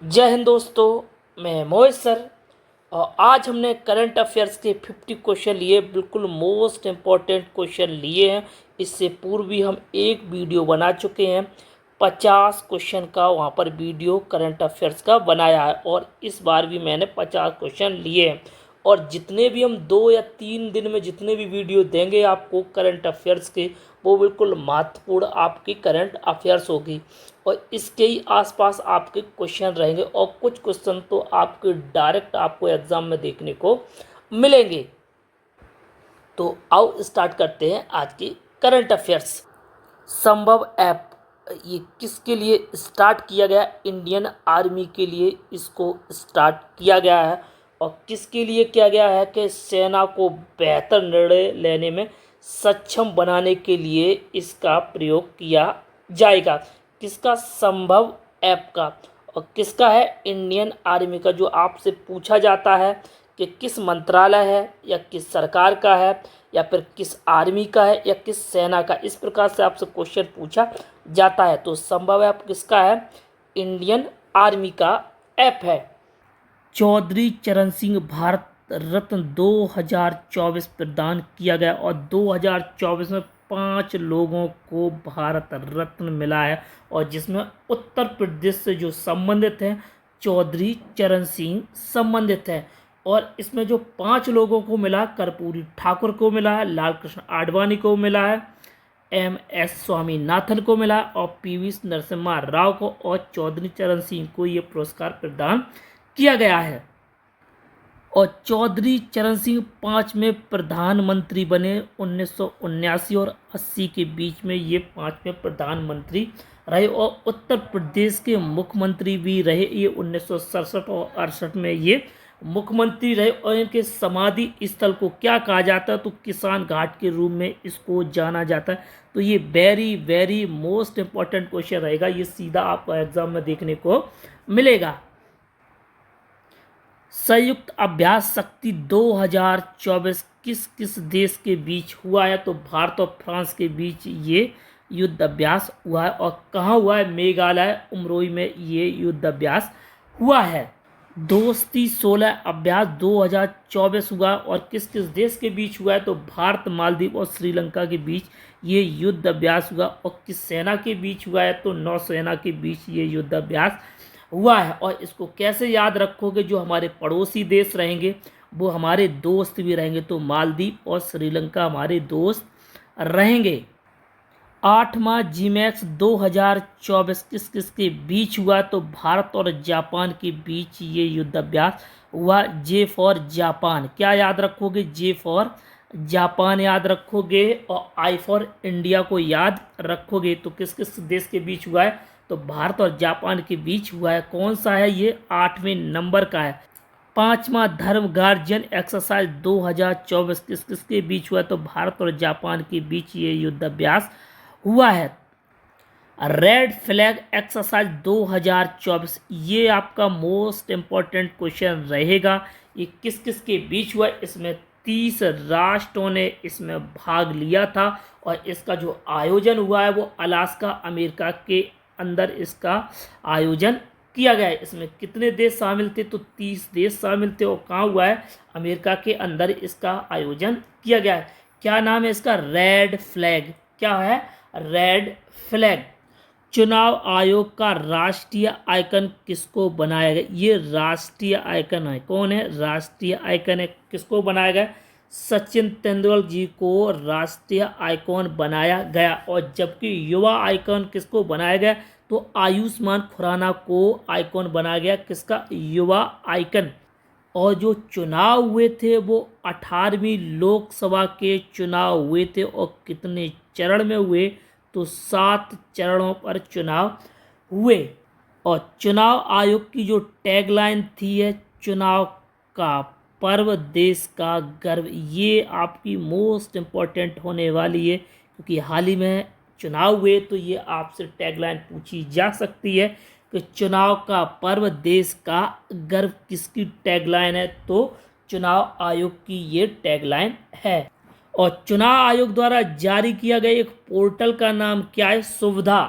जय हिंद दोस्तों, मैं मोहित सर। और आज हमने करंट अफेयर्स के 50 क्वेश्चन लिए, बिल्कुल मोस्ट इम्पॉर्टेंट क्वेश्चन लिए हैं। इससे पूर्व भी हम एक वीडियो बना चुके हैं, 50 क्वेश्चन का वहाँ पर वीडियो करंट अफेयर्स का बनाया है। और इस बार भी मैंने 50 क्वेश्चन लिए हैं। और जितने भी हम 2 या 3 दिन में जितने भी वीडियो देंगे आपको करंट अफेयर्स के, वो बिल्कुल महत्वपूर्ण आपकी करंट अफेयर्स होगी। और इसके ही आसपास आपके क्वेश्चन रहेंगे, और कुछ क्वेश्चन तो आपके डायरेक्ट आपको एग्जाम में देखने को मिलेंगे। तो आओ स्टार्ट करते हैं आज की करंट अफेयर्स। संभव ऐप ये किसके लिए स्टार्ट किया गया? इंडियन आर्मी के लिए इसको स्टार्ट किया गया है। और किसके लिए किया गया है? कि सेना को बेहतर निर्णय लेने में सक्षम बनाने के लिए इसका प्रयोग किया जाएगा। किसका? संभव ऐप का। और किसका है? इंडियन आर्मी का। जो आपसे पूछा जाता है कि किस मंत्रालय है, या किस सरकार का है, या फिर किस आर्मी का है, या किस सेना का, इस प्रकार से आपसे क्वेश्चन पूछा जाता है। तो संभव ऐप किसका है? इंडियन आर्मी का ऐप है। चौधरी चरण सिंह भारत रत्न 2024 प्रदान किया गया। और 2024 में 5 लोगों को भारत रत्न मिला है, और जिसमें उत्तर प्रदेश से जो संबंधित हैं चौधरी चरण सिंह संबंधित हैं। और इसमें जो 5 लोगों को मिला, कर्पूरी ठाकुर को मिला है, लाल कृष्ण आडवाणी को मिला है, MS स्वामीनाथन को मिला, और PV नरसिम्हा राव को और चौधरी चरण सिंह को ये पुरस्कार प्रदान किया गया है। और चौधरी चरण सिंह 5 में प्रधानमंत्री बने। 1979 और 80 के बीच में ये 5 में प्रधानमंत्री रहे, और उत्तर प्रदेश के मुख्यमंत्री भी रहे। ये 1967 और 68 में ये मुख्यमंत्री रहे। और इनके समाधि स्थल को क्या कहा जाता है? तो किसान घाट के रूप में इसको जाना जाता है। तो ये very very most important question रहेगा, ये सीधा आपको एग्जाम में देखने को मिलेगा। संयुक्त अभ्यास शक्ति 2024 किस किस देश के बीच हुआ है? तो भारत और फ्रांस के बीच ये युद्ध अभ्यास हुआ है। और कहाँ हुआ है? मेघालय उमरोई में ये युद्ध अभ्यास हुआ है। दोस्ती 16 अभ्यास 2024 हुआ, और किस किस देश के बीच हुआ है? तो भारत, मालदीव और श्रीलंका के बीच ये युद्ध अभ्यास हुआ। और किस सेना के बीच हुआ है? तो नौसेना के बीच ये युद्ध अभ्यास हुआ है। और इसको कैसे याद रखोगे? जो हमारे पड़ोसी देश रहेंगे वो हमारे दोस्त भी रहेंगे। तो मालदीव और श्रीलंका हमारे दोस्त रहेंगे। 8वां GMAX 2024 किस किस के बीच हुआ? तो भारत और जापान के बीच ये युद्ध अभ्यास हुआ। J for Japan. क्या याद रखोगे? J फॉर जापान याद रखोगे, और I फॉर इंडिया को याद रखोगे। तो किस किस देश के बीच हुआ है? तो भारत और जापान के बीच हुआ है। कौन सा है? ये 8वें नंबर का है। 5वां धर्म गार्जियन एक्सरसाइज 2024 किस किस के बीच हुआ है? तो भारत और जापान के बीच ये युद्ध अभ्यास हुआ है। रेड फ्लैग एक्सरसाइज 2024 ये आपका मोस्ट इम्पॉर्टेंट क्वेश्चन रहेगा। ये किस किस के बीच हुआ? इसमें 30 राष्ट्रों ने इसमें भाग लिया था, और इसका जो आयोजन हुआ है वो अलास्का अमेरिका के अंदर इसका आयोजन किया गया है। इसमें कितने देश शामिल थे? तो 30 देश शामिल थे। और कहाँ हुआ है? अमेरिका के अंदर इसका आयोजन किया गया है। क्या नाम है इसका? Red flag. क्या है? Red flag. चुनाव आयोग का राष्ट्रीय आइकन किसको बनाया गया? ये राष्ट्रीय आइकन है। कौन है? राष्ट्रीय आइकन है। किसको बनाया गया? सचिन तेंदुलकर जी को राष्ट्रीय आइकॉन बनाया गया। और जबकि युवा आइकॉन किसको बनाया गया? तो आयुष्मान खुराना को आइकॉन बनाया गया। किसका? युवा आइकन। और जो चुनाव हुए थे वो 18वीं लोकसभा के चुनाव हुए थे। और कितने चरण में हुए? तो 7 चरणों पर चुनाव हुए। और चुनाव आयोग की जो टैगलाइन थी है, चुनाव का पर्व देश का गर्व, ये आपकी मोस्ट इम्पोर्टेंट होने वाली है, क्योंकि हाल ही में चुनाव हुए। तो ये आपसे टैगलाइन पूछी जा सकती है कि चुनाव का पर्व देश का गर्व किसकी टैगलाइन है? तो चुनाव आयोग की ये टैगलाइन है। और चुनाव आयोग द्वारा जारी किया गया एक पोर्टल का नाम क्या है? सुविधा।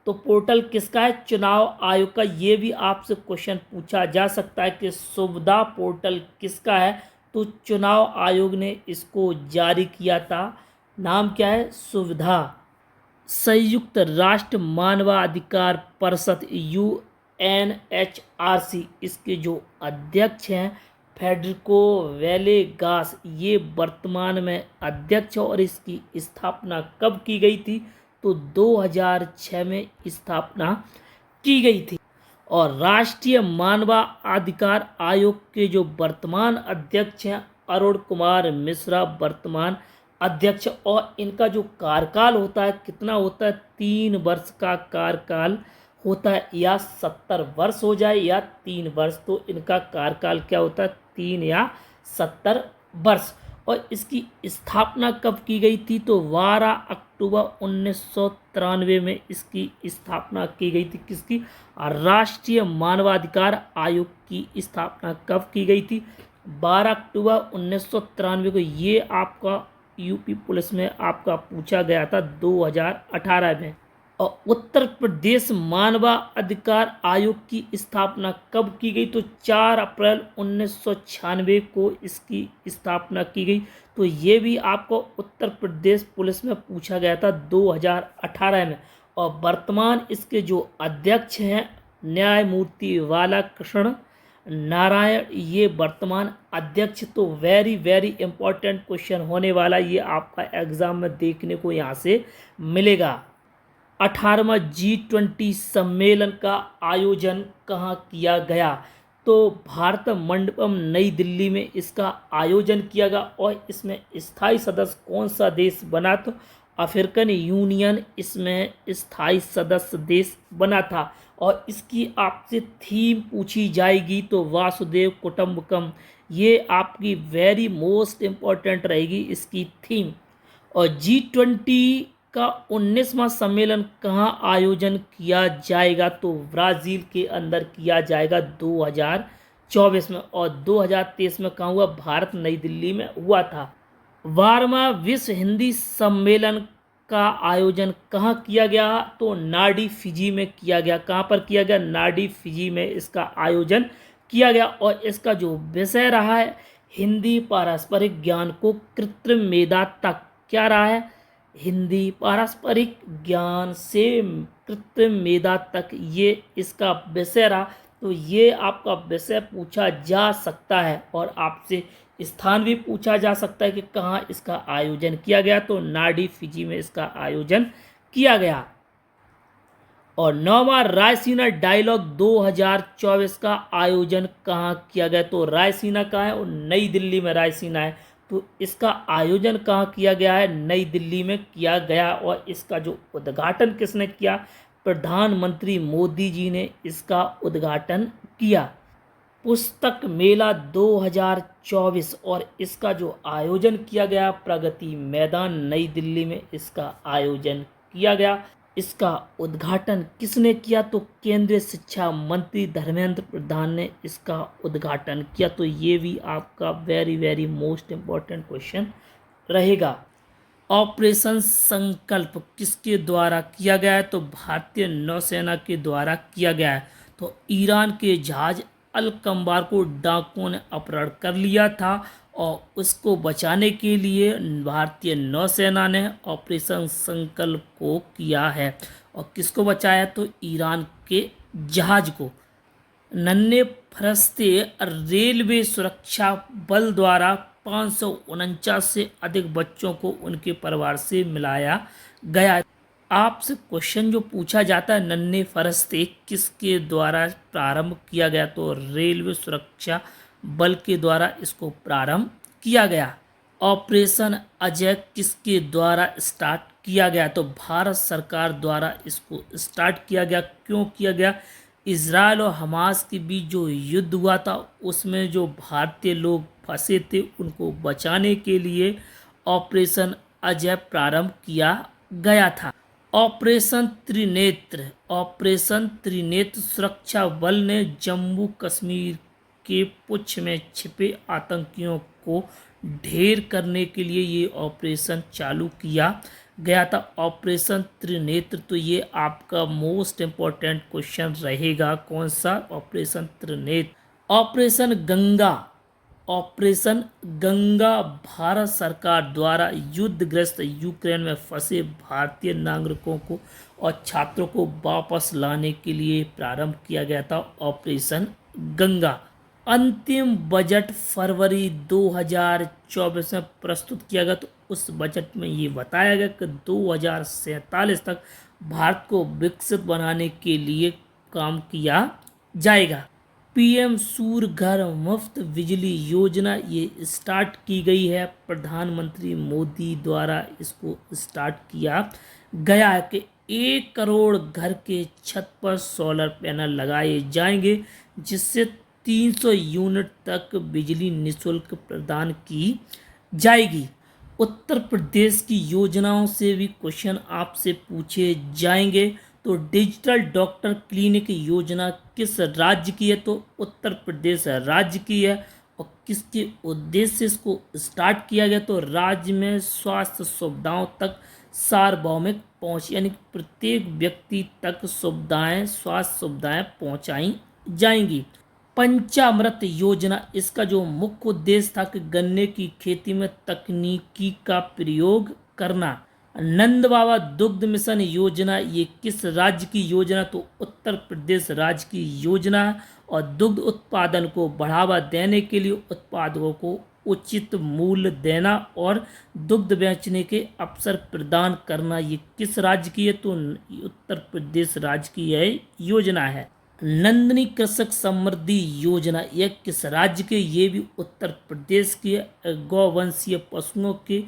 तो पोर्टल किसका है? चुनाव आयोग का। ये भी आपसे क्वेश्चन पूछा जा सकता है कि सुविधा पोर्टल किसका है? तो चुनाव आयोग ने इसको जारी किया था। नाम क्या है? सुविधा। संयुक्त राष्ट्र मानवाधिकार परिषद UNHRC, इसके जो अध्यक्ष हैं फेडरिको वेलेगास, ये वर्तमान में अध्यक्ष है। और इसकी स्थापना कब की गई थी? तो 2006 में स्थापना की गई थी। और राष्ट्रीय मानवाधिकार आयोग के जो वर्तमान अध्यक्ष हैं अरुण कुमार मिश्रा, वर्तमान अध्यक्ष। और इनका जो कार्यकाल होता है कितना होता है? 3 वर्ष का कार्यकाल होता है, या 70 वर्ष हो जाए या 3 वर्ष, तो इनका कार्यकाल क्या होता है? 3 या 70 वर्ष। और इसकी स्थापना कब की गई थी? तो 12 अक्टूबर 1993 में इसकी स्थापना की गई थी। किसकी? राष्ट्रीय मानवाधिकार आयोग की स्थापना कब की गई थी? 12 अक्टूबर 1993 को। ये आपका यूपी पुलिस में आपका पूछा गया था 2018 में। और उत्तर प्रदेश मानवाधिकार आयोग की स्थापना कब की गई? तो 4 अप्रैल 1996 को इसकी स्थापना की गई। तो ये भी आपको उत्तर प्रदेश पुलिस में पूछा गया था 2018 में। और वर्तमान इसके जो अध्यक्ष हैं न्यायमूर्ति बालाकृष्ण नारायण, ये वर्तमान अध्यक्ष। तो वेरी वेरी इंपॉर्टेंट क्वेश्चन होने वाला, ये आपका एग्जाम में देखने को यहाँ से मिलेगा। 18वां G20 सम्मेलन का आयोजन कहाँ किया गया? तो भारत मंडपम नई दिल्ली में इसका आयोजन किया गया। और इसमें स्थायी सदस्य कौन सा देश बना? तो अफ्रीकन यूनियन इसमें स्थायी सदस्य देश बना था। और इसकी आपसे थीम पूछी जाएगी तो वासुदेव कुटुंबकम, ये आपकी वेरी मोस्ट इम्पॉर्टेंट रहेगी इसकी थीम। और G20 का 19वां सम्मेलन कहाँ आयोजन किया जाएगा? तो ब्राज़ील के अंदर किया जाएगा 2024 में। और 2023 में कहाँ हुआ? भारत नई दिल्ली में हुआ था। 12वां विश्व हिंदी सम्मेलन का आयोजन कहाँ किया गया? तो नाडी फिजी में किया गया। कहाँ पर किया गया? नाडी फिजी में इसका आयोजन किया गया। और इसका जो विषय रहा है हिंदी पारस्परिक ज्ञान को कृत्रिम मेधा तक। क्या रहा है? हिंदी पारस्परिक ज्ञान से कृत्रिम मेधा तक, ये इसका विषय रहा। तो ये आपका विषय पूछा जा सकता है। और आपसे स्थान भी पूछा जा सकता है कि कहाँ इसका आयोजन किया गया। तो नाडी फिजी में इसका आयोजन किया गया। और 9वां रायसीना डायलॉग 2024 का आयोजन कहाँ किया गया? तो रायसीना कहाँ है? और नई दिल्ली में रायसीना है। तो इसका आयोजन कहाँ किया गया है? नई दिल्ली में किया गया। और इसका जो उद्घाटन किसने किया? प्रधानमंत्री मोदी जी ने इसका उद्घाटन किया। पुस्तक मेला 2024, और इसका जो आयोजन किया गया प्रगति मैदान नई दिल्ली में इसका आयोजन किया गया। इसका उद्घाटन किसने किया? तो केंद्रीय शिक्षा मंत्री धर्मेंद्र प्रधान ने इसका उद्घाटन किया। तो ये भी आपका very very most important question रहेगा। ऑपरेशन संकल्प किसके द्वारा किया गया है? तो भारतीय नौसेना के द्वारा किया गया है। तो ईरान के जहाज अल कंबार को डाकुओं ने अपहरण कर लिया था। और उसको बचाने के लिए भारतीय नौसेना ने ऑपरेशन संकल्प को किया है। और किसको बचाया? तो ईरान के जहाज को। नन्हे फरिश्ते रेलवे सुरक्षा बल द्वारा 549 से अधिक बच्चों को उनके परिवार से मिलाया गया। आपसे क्वेश्चन जो पूछा जाता है नन्हे फरिश्ते किसके द्वारा प्रारंभ किया गया? तो रेलवे सुरक्षा बल के द्वारा इसको प्रारंभ किया गया। ऑपरेशन अजय किसके द्वारा स्टार्ट किया गया? तो भारत सरकार द्वारा इसको स्टार्ट किया गया। क्यों किया गया? इजराइल और हमास के बीच जो युद्ध हुआ था उसमें जो भारतीय लोग फंसे थे उनको बचाने के लिए ऑपरेशन अजय प्रारंभ किया गया था। ऑपरेशन त्रिनेत्र सुरक्षा बल ने जम्मू कश्मीर के पुंछ में छिपे आतंकियों को ढेर करने के लिए ये ऑपरेशन चालू किया गया था ऑपरेशन त्रिनेत्र। तो ये आपका मोस्ट इम्पोर्टेंट क्वेश्चन रहेगा, कौन सा? Operation Trinetra. Operation Ganga, operation Ganga Bharat सरकार द्वारा युद्धग्रस्त यूक्रेन में फंसे भारतीय नागरिकों को और छात्रों को वापस लाने के लिए प्रारंभ किया गया था ऑपरेशन गंगा। अंतिम बजट फरवरी 2024 में प्रस्तुत किया गया। तो उस बजट में ये बताया गया कि 2047 तक भारत को विकसित बनाने के लिए काम किया जाएगा। पीएम सूर्य घर मुफ्त बिजली योजना ये स्टार्ट की गई है, प्रधानमंत्री मोदी द्वारा इसको स्टार्ट किया गया है कि 1 करोड़ घर के छत पर सोलर पैनल लगाए जाएंगे, जिससे 300 यूनिट तक बिजली निःशुल्क प्रदान की जाएगी। उत्तर प्रदेश की योजनाओं से भी क्वेश्चन आपसे पूछे जाएंगे। तो डिजिटल डॉक्टर क्लिनिक योजना किस राज्य की है? तो उत्तर प्रदेश राज्य की है। और किसके उद्देश्य से इसको स्टार्ट किया गया? तो राज्य में स्वास्थ्य सुविधाओं तक सार्वभौमिक पहुंच, यानी प्रत्येक व्यक्ति तक सुविधाएं, स्वास्थ्य सुविधाएं पहुंचाई जाएंगी। पंचामृत योजना, इसका जो मुख्य उद्देश्य था कि गन्ने की खेती में तकनीकी का प्रयोग करना। नंद बाबा दुग्ध मिशन योजना ये किस राज्य की योजना? तो उत्तर प्रदेश राज्य की योजना है। और दुग्ध उत्पादन को बढ़ावा देने के लिए उत्पादकों को उचित मूल्य देना और दुग्ध बेचने के अवसर प्रदान करना, ये किस राज्य की है? तो उत्तर प्रदेश राज्य की यह योजना है। नंदनी कृषक समृद्धि योजना यह किस राज्य के? ये भी उत्तर प्रदेश की है। गौवंशीय पशुओं के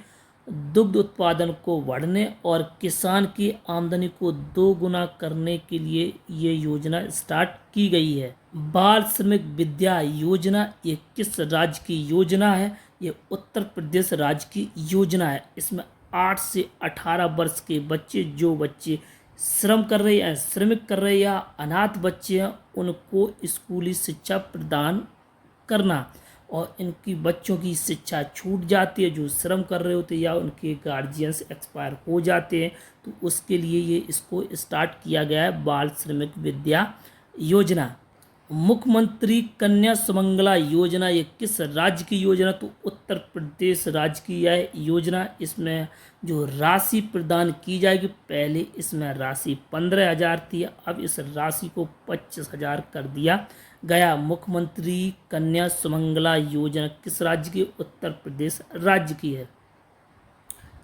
दुग्ध उत्पादन को बढ़ने और किसान की आमदनी को दोगुना करने के लिए ये योजना स्टार्ट की गई है। बाल श्रमिक विद्या योजना ये किस राज्य की योजना है? ये उत्तर प्रदेश राज्य की योजना है। इसमें 8 से 18 वर्ष के बच्चे, जो बच्चे श्रम कर रहे हैं, श्रमिक कर रहे या अनाथ बच्चे हैं, उनको स्कूली शिक्षा प्रदान करना। और इनकी बच्चों की शिक्षा छूट जाती है जो श्रम कर रहे होते या उनके गार्जियंस एक्सपायर हो जाते हैं, तो उसके लिए ये इसको स्टार्ट किया गया है, बाल श्रमिक विद्या योजना। मुख्यमंत्री कन्या सुमंगला योजना ये किस राज्य की योजना? तो उत्तर प्रदेश राज्य की यह योजना। इसमें जो राशि प्रदान की जाएगी, पहले इसमें राशि 15,000 थी, अब इस राशि को 25,000 कर दिया गया। मुख्यमंत्री कन्या सुमंगला योजना किस राज्य की? उत्तर प्रदेश राज्य की है।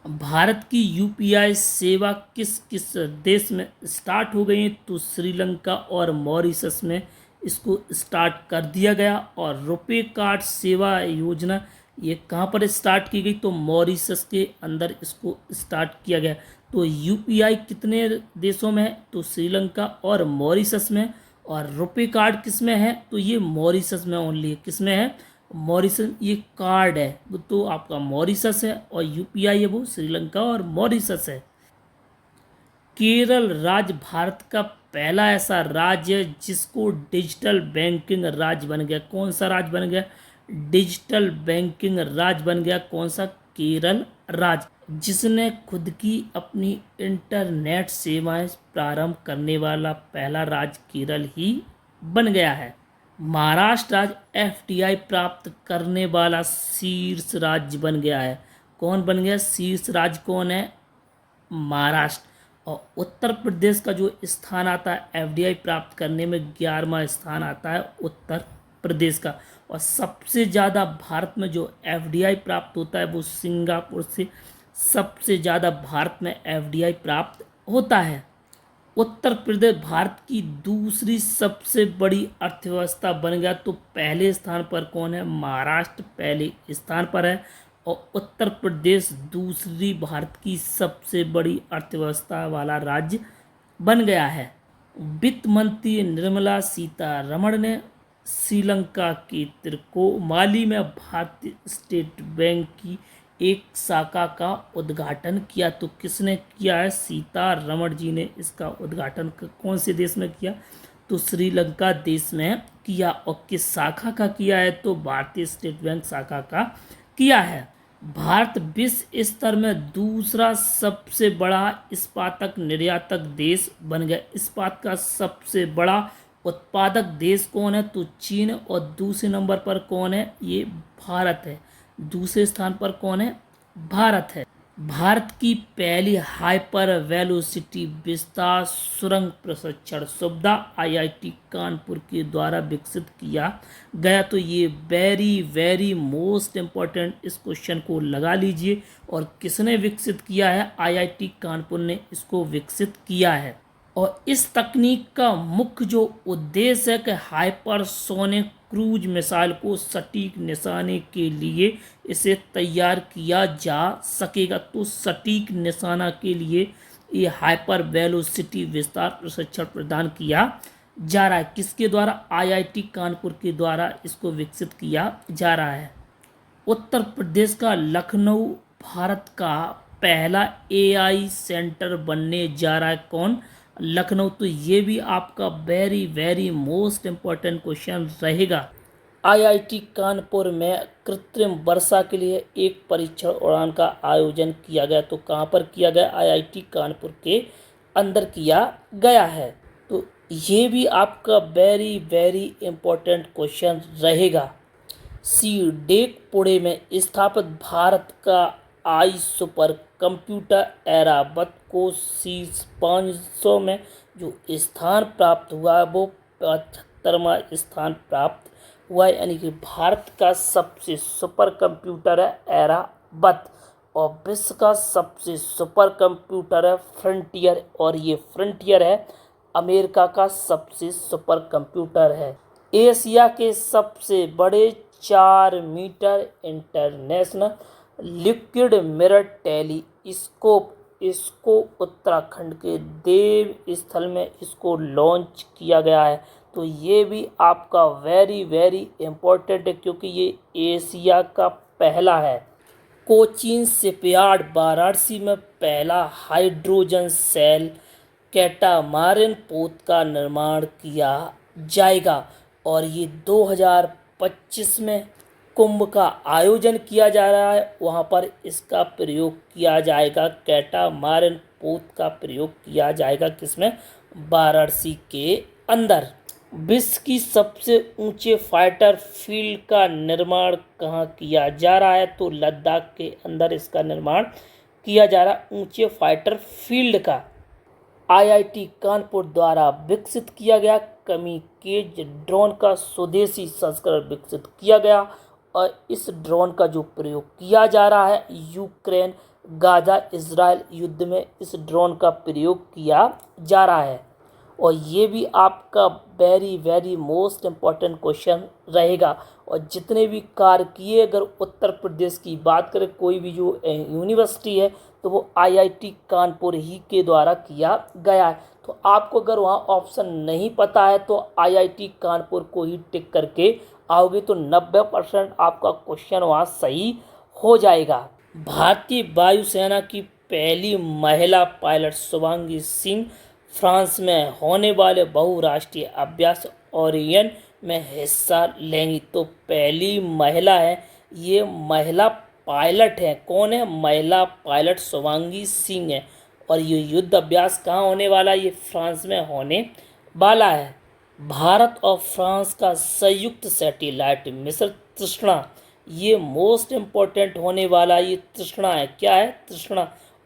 भारत की यूपीआई सेवा किस किस देश में स्टार्ट हो गई? तो श्रीलंका और मॉरिशस में इसको स्टार्ट कर दिया गया। और रुपे कार्ड सेवा योजना ये कहाँ पर स्टार्ट की गई? तो मॉरिशस के अंदर इसको स्टार्ट किया गया। तो यूपीआई कितने देशों में है? तो श्रीलंका और मॉरिशस में। और रुपे कार्ड किस में है? तो ये मॉरिशस में ओनली है। किस में है? मॉरिशस। ये कार्ड है तो आपका मॉरिशस है, और यूपीआई है वो श्रीलंका और मॉरिशस है। केरल राज्य भारत का पहला ऐसा राज्य है जिसको डिजिटल बैंकिंग राज्य बन गया। कौन सा राज्य बन गया? डिजिटल बैंकिंग राज्य बन गया। कौन सा? केरल राज्य, जिसने खुद की अपनी इंटरनेट सेवाएं प्रारंभ करने वाला पहला राज्य केरल ही बन गया है। महाराष्ट्र राज्य एफडीआई प्राप्त करने वाला शीर्ष राज्य बन गया है। कौन बन गया? शीर्ष राज्य कौन है? महाराष्ट्र। और उत्तर प्रदेश का जो स्थान आता है एफडीआई प्राप्त करने में, 11वां स्थान आता है उत्तर प्रदेश का। और सबसे ज़्यादा भारत में जो एफडीआई प्राप्त होता है वो सिंगापुर से सबसे ज़्यादा भारत में एफडीआई प्राप्त होता है। उत्तर प्रदेश भारत की दूसरी सबसे बड़ी अर्थव्यवस्था बन गया। तो पहले स्थान पर कौन है? महाराष्ट्र पहले स्थान पर है, और उत्तर प्रदेश दूसरी भारत की सबसे बड़ी अर्थव्यवस्था वाला राज्य बन गया है। वित्त मंत्री निर्मला सीतारमण ने श्रीलंका के त्रिकोमाली में भारतीय स्टेट बैंक की एक शाखा का उद्घाटन किया। तो किसने किया है? सीतारमण जी ने इसका उद्घाटन कौन से देश में किया? तो श्रीलंका देश में किया। और किस शाखा का किया है? तो भारतीय स्टेट बैंक शाखा का किया है। भारत विश्व स्तर में दूसरा सबसे बड़ा इस्पातक निर्यातक देश बन गया। इस्पात का सबसे बड़ा उत्पादक देश कौन है? तो चीन। और दूसरे नंबर पर कौन है? ये भारत है। दूसरे स्थान पर कौन है? भारत है। भारत की पहली हाइपर वेलोसिटी विस्तार सुरंग प्रशिक्षण सुविधा आईआईटी कानपुर के द्वारा विकसित किया गया। तो ये वेरी वेरी मोस्ट इम्पोर्टेंट, इस क्वेश्चन को लगा लीजिए। और किसने विकसित किया है? आईआईटी कानपुर ने इसको विकसित किया है। और इस तकनीक का मुख्य जो उद्देश्य है कि हाइपरसोनिक क्रूज मिसाइल को सटीक निशाने के लिए इसे तैयार किया जा सकेगा। तो सटीक निशाना के लिए ये हाइपर वेलोसिटी विस्तार प्रशिक्षण प्रदान किया जा रहा है। किसके द्वारा? आईआईटी कानपुर के द्वारा इसको विकसित किया जा रहा है। उत्तर प्रदेश का लखनऊ भारत का पहला एआई सेंटर बनने जा रहा है। कौन? लखनऊ। तो ये भी आपका very very most important question रहेगा। आईआईटी कानपुर में कृत्रिम वर्षा के लिए एक परीक्षण उड़ान का आयोजन किया गया। तो कहाँ पर किया गया? आईआईटी कानपुर के अंदर किया गया है। तो ये भी आपका वेरी वेरी इम्पोर्टेंट क्वेश्चन रहेगा। सीडेक पुणे में स्थापित भारत का आई सुपर कंप्यूटर एरावत को शीर्ष 500 में जो स्थान प्राप्त हुआ है वो 75वां स्थान प्राप्त हुआ है। यानी कि भारत का सबसे सुपर कंप्यूटर है एरावत और विश्व का सबसे सुपर कंप्यूटर है फ्रंटियर। और ये फ्रंटियर है अमेरिका का सबसे सुपर कंप्यूटर है। एशिया के सबसे बड़े 4 meter international liquid mirror telescope इसको उत्तराखंड के देव स्थल में इसको लॉन्च किया गया है। तो ये भी आपका वेरी वेरी इम्पोर्टेंट है क्योंकि ये एशिया का पहला है। कोचीन शिपयार्ड वाराणसी में पहला हाइड्रोजन सेल कैटामारन पोत का निर्माण किया जाएगा। और ये 2025 में कुंभ का आयोजन किया जा रहा है, वहाँ पर इसका प्रयोग किया जाएगा। कैटामारन पोत का प्रयोग किया जाएगा किसमें? वाराणसी के अंदर। विश्व की सबसे ऊंचे फाइटर फील्ड का निर्माण कहाँ किया जा रहा है? तो लद्दाख के अंदर इसका निर्माण किया जा रहा है, ऊंचे फाइटर फील्ड का। आईआईटी कानपुर द्वारा विकसित किया गया कमिकेज ड्रोन का स्वदेशी संस्करण विकसित किया गया। और इस ड्रोन का जो प्रयोग किया जा रहा है यूक्रेन गाजा इजराइल युद्ध में इस ड्रोन का प्रयोग किया जा रहा है। और ये भी आपका very very most important question रहेगा। और जितने भी कार्य किए, अगर उत्तर प्रदेश की बात करें, कोई भी जो यूनिवर्सिटी है तो वो आईआईटी कानपुर ही के द्वारा किया गया है। तो आपको अगर वहाँ ऑप्शन नहीं पता है तो आईआईटी कानपुर को ही टिक करके आओगे तो 90% आपका क्वेश्चन वहाँ सही हो जाएगा। भारतीय वायुसेना की पहली महिला पायलट शुभांगी सिंह फ्रांस में होने वाले बहुराष्ट्रीय अभ्यास ओरियन में हिस्सा लेंगी। तो पहली महिला है, ये महिला पायलट है। कौन है? महिला पायलट शुभांगी सिंह है। और ये युद्ध अभ्यास कहाँ होने वाला है? ये फ्रांस में होने वाला है। भारत और फ्रांस का संयुक्त सैटेलाइट मिशन तृष्णा, ये मोस्ट इम्पोर्टेंट होने वाला ये तृष्णा है। क्या है? तृष्णा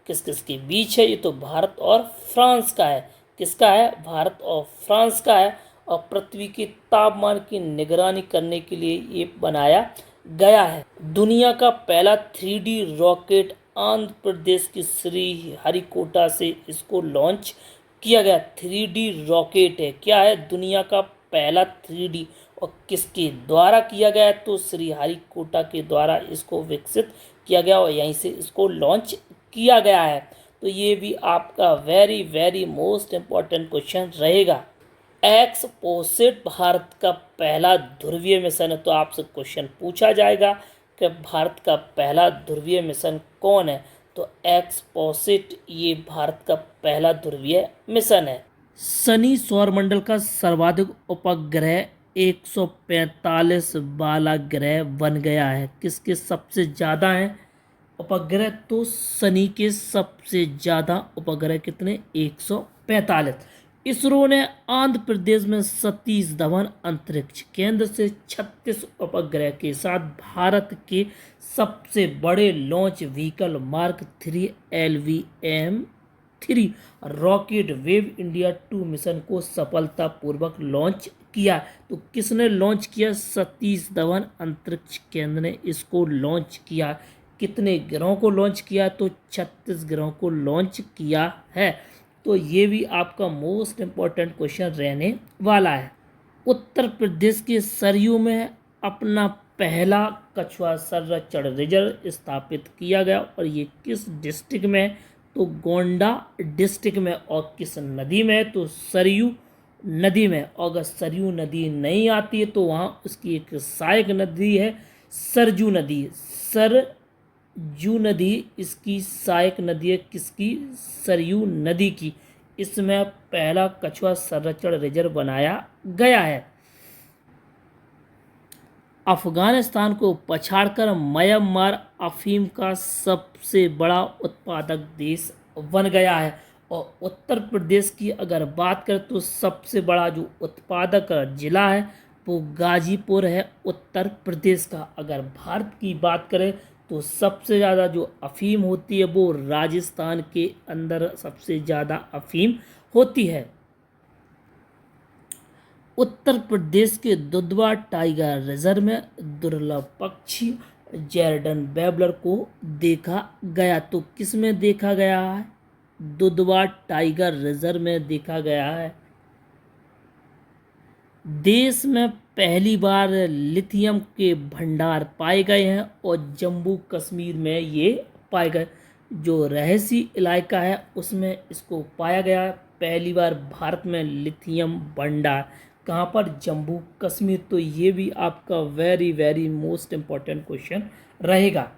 किस किस के बीच है? ये तो भारत और फ्रांस का है। किसका है? भारत और फ्रांस का है। और पृथ्वी के तापमान की निगरानी करने के लिए ये बनाया गया है। दुनिया का पहला 3D रॉकेट आंध्र प्रदेश के श्री हरिकोटा से इसको लॉन्च किया गया। 3D रॉकेट है। क्या है? दुनिया का पहला 3D। और किसके द्वारा किया गया? तो श्री हरिकोटा के द्वारा इसको विकसित किया गया और यहीं से इसको लॉन्च किया गया है। तो ये भी आपका very very most important question रहेगा। एक्सपोसेट भारत का पहला ध्रुवीय मिशन है। तो आपसे क्वेश्चन पूछा जाएगा कि भारत का पहला ध्रुवीय मिशन कौन है? तो एक्सपोसेट ये भारत का पहला ध्रुवीय मिशन है। शनि सौरमंडल का सर्वाधिक उपग्रह 145 वाला ग्रह बन गया है। किसके सबसे ज़्यादा है? उपग्रह, तो शनि के सबसे ज़्यादा उपग्रह कितने, 145। इसरो ने आंध्र प्रदेश में सतीश धवन अंतरिक्ष केंद्र से 36 उपग्रह के साथ भारत के सबसे बड़े launch vehicle mark 3 LVM-3 rocket wave India 2 mission को सफलतापूर्वक लॉन्च किया। तो किसने लॉन्च किया, सतीश धवन अंतरिक्ष केंद्र ने इसको लॉन्च किया। कितने ग्रहों को लॉन्च किया, तो 36 ग्रहों को लॉन्च किया है। तो ये भी आपका मोस्ट इम्पॉर्टेंट क्वेश्चन रहने वाला है। उत्तर प्रदेश के सरयू में अपना पहला कछुआ संरक्षण रिजर्व स्थापित किया गया, और ये किस डिस्ट्रिक्ट में है, तो गोंडा डिस्ट्रिक्ट में। और किस नदी में है, तो सरयू नदी में। और अगर सरयू नदी नहीं आती है तो वहाँ उसकी एक सहायक नदी है, सरजू नदी। सरजू नदी इसकी सहायक नदी है, किसकी, सरयू नदी की। इसमें पहला कछुआ संरक्षण रिजर्व बनाया गया है। अफगानिस्तान को पछाड़कर म्यांमार अफीम का सबसे बड़ा उत्पादक देश बन गया है। और उत्तर प्रदेश की अगर बात करें तो सबसे बड़ा जो उत्पादक जिला है वो गाजीपुर है उत्तर प्रदेश का। अगर भारत की बात करें तो सबसे ज़्यादा जो अफीम होती है वो राजस्थान के अंदर सबसे ज़्यादा अफीम होती है। उत्तर प्रदेश के दुधवा टाइगर रिजर्व में दुर्लभ पक्षी जैरडन बेबलर को देखा गया। तो किस में देखा गया है, दुधवा टाइगर रिजर्व में देखा गया है। देश में पहली बार लिथियम के भंडार पाए गए हैं और जम्मू कश्मीर में ये पाए गए। जो रहस्य इलाका है उसमें इसको पाया गया है पहली बार भारत में लिथियम भंडार। कहाँ पर, जम्मू कश्मीर। तो ये भी आपका very very most important question रहेगा।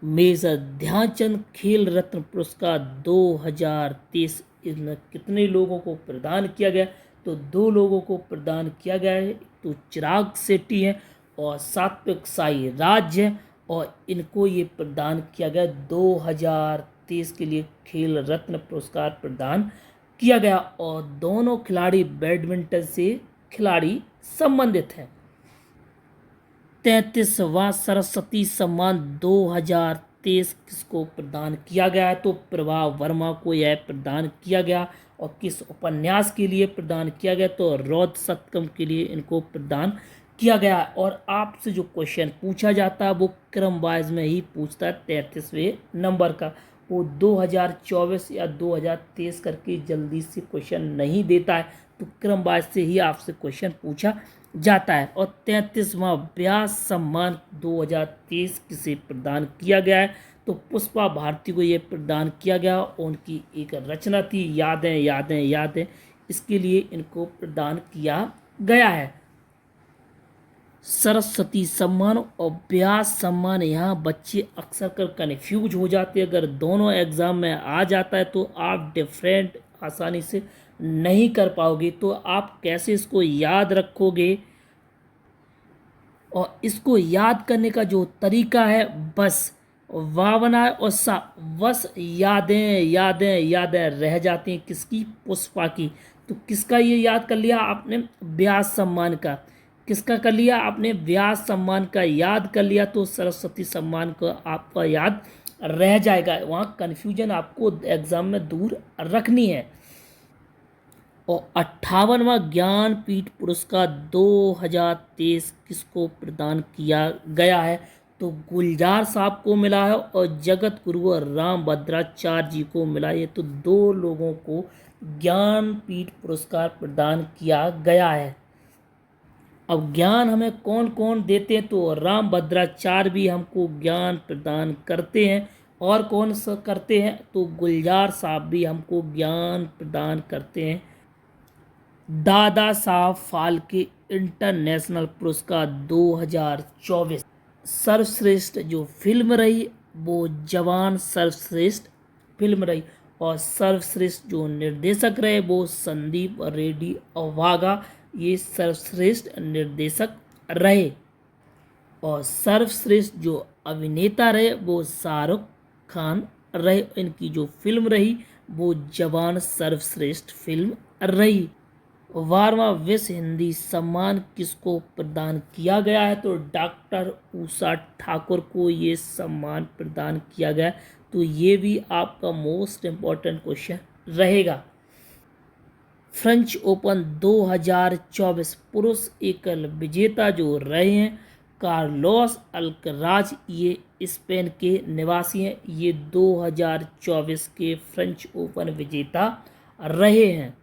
मेजर ध्यानचंद खेल रत्न पुरस्कार 2023 इसमें कितने लोगों को प्रदान किया गया, तो 2 लोगों को प्रदान किया गया है। तो चिराग शेट्टी है और सात्विक साईराज है, और इनको ये प्रदान किया गया 2023 के लिए खेल रत्न पुरस्कार प्रदान किया गया। और दोनों खिलाड़ी बैडमिंटन से खिलाड़ी संबंधित हैं। 33वां सरस्वती सम्मान 2023 किसको प्रदान किया गया है, तो प्रभा वर्मा को यह प्रदान किया गया। और किस उपन्यास के लिए प्रदान किया गया, तो रौद्र सतकम के लिए इनको प्रदान किया गया। और आपसे जो क्वेश्चन पूछा जाता है वो क्रम वाइज में ही पूछता है। 33वें नंबर का वो 2024 या 2023 करके जल्दी से क्वेश्चन नहीं देता है, तो क्रम वाइज से ही आपसे क्वेश्चन पूछा जाता है। और 33वां व्यास सम्मान 2023 किसे प्रदान किया गया है, तो पुष्पा भारती को ये प्रदान किया गया। उनकी एक रचना थी यादें यादें यादें, इसके लिए इनको प्रदान किया गया है। सरस्वती सम्मान और व्यास सम्मान, यहाँ बच्चे अक्सर कर कन्फ्यूज हो जाते हैं। अगर दोनों एग्जाम में आ जाता है तो आप डिफरेंट आसानी से नहीं कर पाओगे। तो आप कैसे इसको याद रखोगे, और इसको याद करने का जो तरीका है, बस वावना और सा, बस यादें यादें यादें रह जाती हैं किसकी, पुष्पा की। तो किसका ये याद कर लिया आपने, व्यास सम्मान का। किसका कर लिया आपने, व्यास सम्मान का याद कर लिया, तो सरस्वती सम्मान को आपका याद रह जाएगा। वहाँ कन्फ्यूजन आपको एग्जाम में दूर रखनी है। और 58वां ज्ञानपीठ पुरस्कार 2023 किसको प्रदान किया गया है, तो गुलजार साहब को मिला है और जगत गुरु राम भद्राचार्य जी को मिला है। तो 2 लोगों को ज्ञानपीठ पुरस्कार प्रदान किया गया है। अब ज्ञान हमें कौन कौन देते हैं, तो राम भद्राचार्य भी हमको ज्ञान प्रदान करते हैं। और कौन सा करते हैं, तो गुलजार साहब भी हमको ज्ञान प्रदान करते हैं। दादा साहब फाल्के इंटरनेशनल पुरस्कार 2024 सर्वश्रेष्ठ जो फिल्म रही वो जवान सर्वश्रेष्ठ फिल्म रही। और सर्वश्रेष्ठ जो निर्देशक रहे वो संदीप रेड्डी अवागा, ये सर्वश्रेष्ठ निर्देशक रहे। और सर्वश्रेष्ठ जो अभिनेता रहे वो शाहरुख खान रहे। इनकी जो फिल्म रही वो जवान सर्वश्रेष्ठ फिल्म रही। 12वां विश्व हिंदी सम्मान किसको प्रदान किया गया है? तो डॉक्टर उषा ठाकुर को ये सम्मान प्रदान किया गया। तो ये भी आपका मोस्ट इम्पॉर्टेंट क्वेश्चन रहेगा। फ्रेंच ओपन 2024 पुरुष एकल विजेता जो रहे हैं कार्लोस अल्कराज, ये स्पेन के निवासी हैं। ये 2024 के फ्रेंच ओपन विजेता रहे हैं।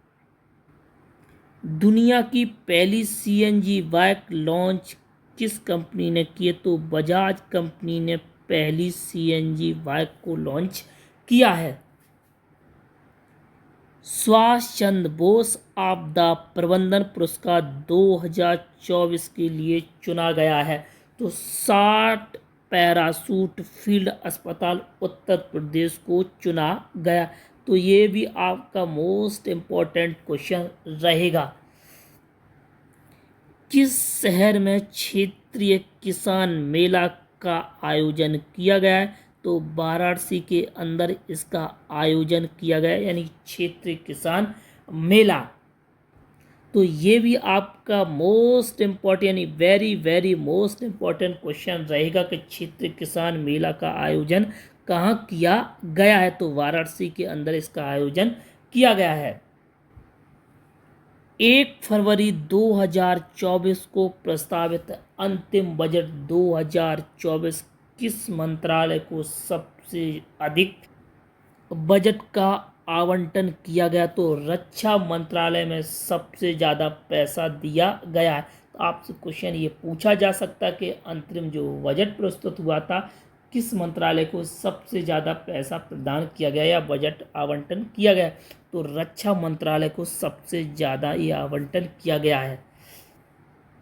दुनिया की पहली सीएनजी बाइक लॉन्च किस कंपनी ने की है? तो बजाज कंपनी ने पहली सीएनजी बाइक को लॉन्च किया है। सुभाष चंद्र बोस आपदा प्रबंधन पुरस्कार 2024 के लिए चुना गया है। तो 60 पैराशूट फील्ड अस्पताल उत्तर प्रदेश को चुना गया। तो ये भी आपका मोस्ट इम्पॉर्टेंट क्वेश्चन रहेगा। किस शहर में क्षेत्रीय किसान मेला का आयोजन किया गया है? तो वाराणसी के अंदर इसका आयोजन किया गया है, यानी क्षेत्रीय किसान मेला। तो ये भी आपका मोस्ट इम्पॉर्टेंट यानी very very most important question रहेगा कि क्षेत्रीय किसान मेला का आयोजन कहाँ किया गया है? तो वाराणसी के अंदर इसका आयोजन किया गया है। 1 फरवरी 2024 को प्रस्तावित अंतिम बजट 2024 किस मंत्रालय को सबसे अधिक बजट का आवंटन किया गया? तो रक्षा मंत्रालय में सबसे ज़्यादा पैसा दिया गया है। तो आपसे क्वेश्चन ये पूछा जा सकता है कि अंतरिम जो बजट प्रस्तुत हुआ था किस मंत्रालय को सबसे ज़्यादा पैसा प्रदान किया गया या बजट आवंटन किया गया? तो रक्षा मंत्रालय को सबसे ज़्यादा ये आवंटन किया गया है।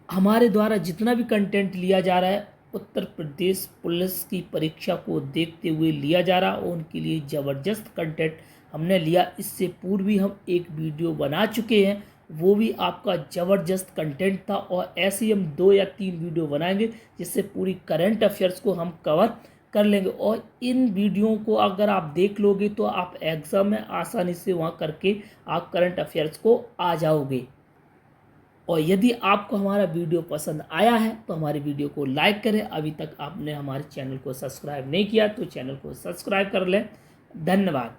हमारे द्वारा जितना भी कंटेंट लिया जा रहा है उत्तर प्रदेश पुलिस की परीक्षा को देखते हुए लिया जा रहा और उनके लिए ज़बरदस्त कंटेंट हमने लिया। इससे पूर्व भी हम एक वीडियो बना चुके हैं, वो भी आपका ज़बरदस्त कंटेंट था और ऐसे ही हम 2 या 3 वीडियो बनाएंगे जिससे पूरी करंट अफेयर्स को हम कवर कर लेंगे। और इन वीडियो को अगर आप देख लोगे तो आप एग्ज़ाम में आसानी से वहाँ करके आप करंट अफेयर्स को आ जाओगे। और यदि आपको हमारा वीडियो पसंद आया है तो हमारे वीडियो को लाइक करें। अभी तक आपने हमारे चैनल को सब्सक्राइब नहीं किया तो चैनल को सब्सक्राइब कर लें। धन्यवाद।